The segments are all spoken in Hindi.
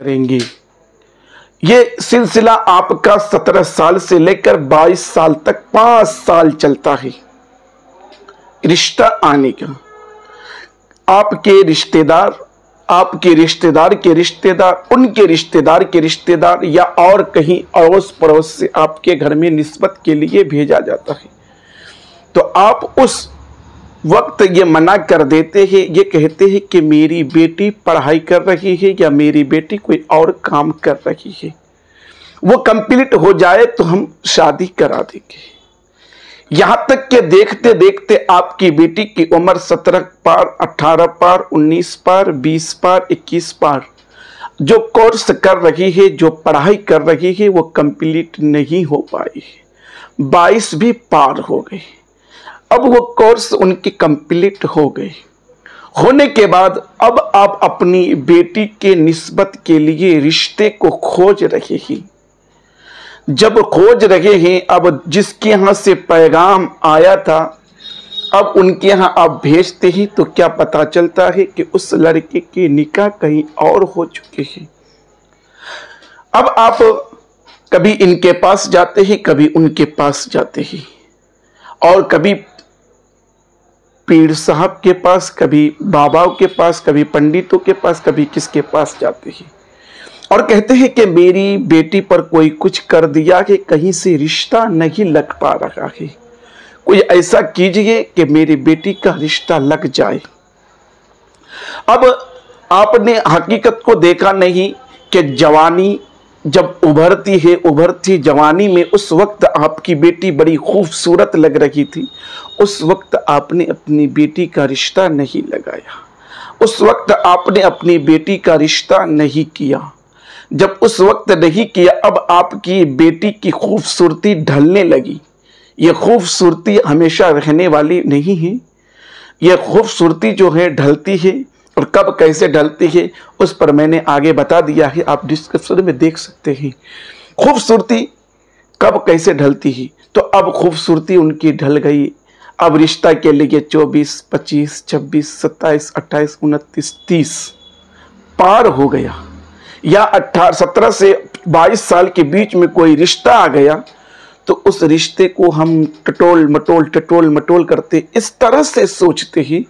करेंगे। ये सिलसिला आपका 17 साल से लेकर 22 साल तक 5 साल चलता है रिश्ता आने का। आपके रिश्तेदार, आपके रिश्तेदार के रिश्तेदार, उनके रिश्तेदार के रिश्तेदार या और कहीं अड़ोस पड़ोस से आपके घर में निस्बत के लिए भेजा जाता है। तो आप उस वक्त ये मना कर देते हैं, ये कहते हैं कि मेरी बेटी पढ़ाई कर रही है या मेरी बेटी कोई और काम कर रही है, वो कंप्लीट हो जाए तो हम शादी करा देंगे। यहां तक कि देखते देखते आपकी बेटी की उम्र 17 पार, 18 पार, 19 पार, 20 पार, 21 पार, जो कोर्स कर रही है, जो पढ़ाई कर रही है, वो कंप्लीट नहीं हो पाई है। 22 भी पार हो गए। अब वो कोर्स उनके कंप्लीट हो गए। होने के बाद अब आप अपनी बेटी के निस्बत के लिए रिश्ते को खोज रहे हैं। जब खोज रहे हैं, अब जिसके यहाँ से पैगाम आया था, अब उनके यहाँ आप भेजते ही तो क्या पता चलता है कि उस लड़के के निकाह कहीं और हो चुके हैं। अब आप कभी इनके पास जाते हैं, कभी उनके पास जाते हैं, और कभी पीर साहब के पास, कभी बाबाओं के पास, कभी पंडितों के पास, कभी किसके पास जाते हैं और कहते हैं कि मेरी बेटी पर कोई कुछ कर दिया कि कहीं से रिश्ता नहीं लग पा रहा है, कोई ऐसा कीजिए कि मेरी बेटी का रिश्ता लग जाए। अब आपने हकीकत को देखा नहीं कि जवानी जब उभरती है, उभरती जवानी में उस वक्त आपकी बेटी बड़ी खूबसूरत लग रही थी। उस वक्त आपने अपनी बेटी का रिश्ता नहीं लगाया, उस वक्त आपने अपनी बेटी का रिश्ता नहीं किया। जब उस वक्त नहीं किया, अब आपकी बेटी की खूबसूरती ढलने लगी। ये खूबसूरती हमेशा रहने वाली नहीं है। ये खूबसूरती जो है ढलती है, और कब कैसे ढलती है उस पर मैंने आगे बता दिया है, आप डिस्क्रिप्शन में देख सकते हैं। खूबसूरती कब कैसे ढलती है, तो अब खूबसूरती उनकी ढल गई। अब रिश्ता के लिए 24, 25, 26, 27, 28, 29, 30 पार हो गया, या 17 से 22 साल के बीच में कोई रिश्ता आ गया, तो उस रिश्ते को हम टटोल मटोल करते, इस तरह से सोचते हैं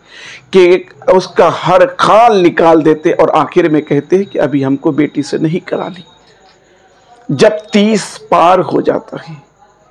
कि उसका हर खाल निकाल देते और आखिर में कहते हैं कि अभी हमको बेटी से नहीं करानी। जब 30 पार हो जाता है,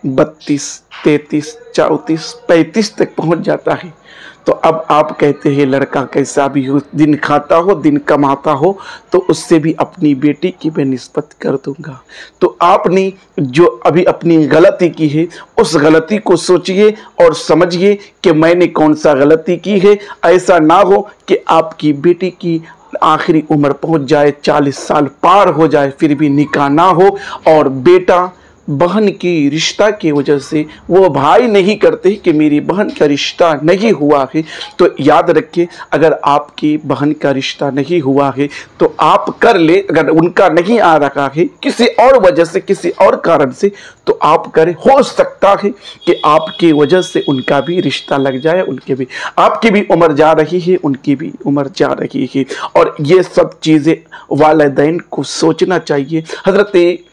32, 33, 34, 35 तक पहुंच जाता है, तो अब आप कहते हैं लड़का कैसा भी हो, दिन खाता हो, दिन कमाता हो, तो उससे भी अपनी बेटी की मैं निस्बत कर दूंगा। तो आपने जो अभी अपनी गलती की है, उस गलती को सोचिए और समझिए कि मैंने कौन सा गलती की है। ऐसा ना हो कि आपकी बेटी की आखिरी उम्र पहुंच जाए, 40 साल पार हो जाए, फिर भी निकाह ना हो, और बेटा बहन की रिश्ता की वजह से वो भाई नहीं करते कि मेरी बहन का रिश्ता नहीं हुआ है। तो याद रखिए, अगर आपकी बहन का रिश्ता नहीं हुआ है तो आप कर ले। अगर उनका नहीं आ रहा है किसी और वजह से, किसी और कारण से, तो आप करें। हो सकता है कि आपकी वजह से उनका भी रिश्ता लग जाए, उनके भी, आपकी भी उम्र जा रही है, उनकी भी उम्र जा रही है। और ये सब चीज़ें वालिदैन को सोचना चाहिए। हज़रत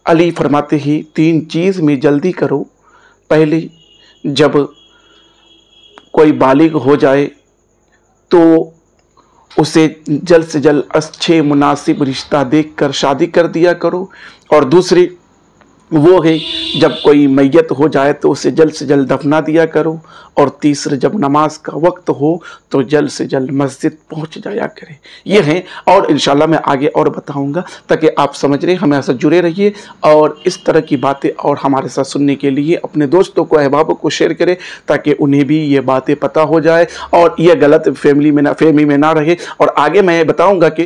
अली फरमाते हैं 3 चीज़ में जल्दी करो। पहले, जब कोई बालिग हो जाए तो उसे जल्द से जल्द अच्छे मुनासिब रिश्ता देखकर शादी कर दिया करो। और दूसरी वो है, जब कोई मैयत हो जाए तो उसे जल्द से जल्द दफना दिया करो। और तीसरे, जब नमाज का वक्त हो तो जल्द से जल्द मस्जिद पहुंच जाया करें। ये हैं, और इंशाल्लाह मैं आगे और बताऊंगा, ताकि आप समझ रहे, हमारे साथ जुड़े रहिए। और इस तरह की बातें और हमारे साथ सुनने के लिए अपने दोस्तों को, अहबाबों को शेयर करें, ताकि उन्हें भी ये बातें पता हो जाए और ये गलत फहमी में ना रहे। और आगे मैं बताऊँगा कि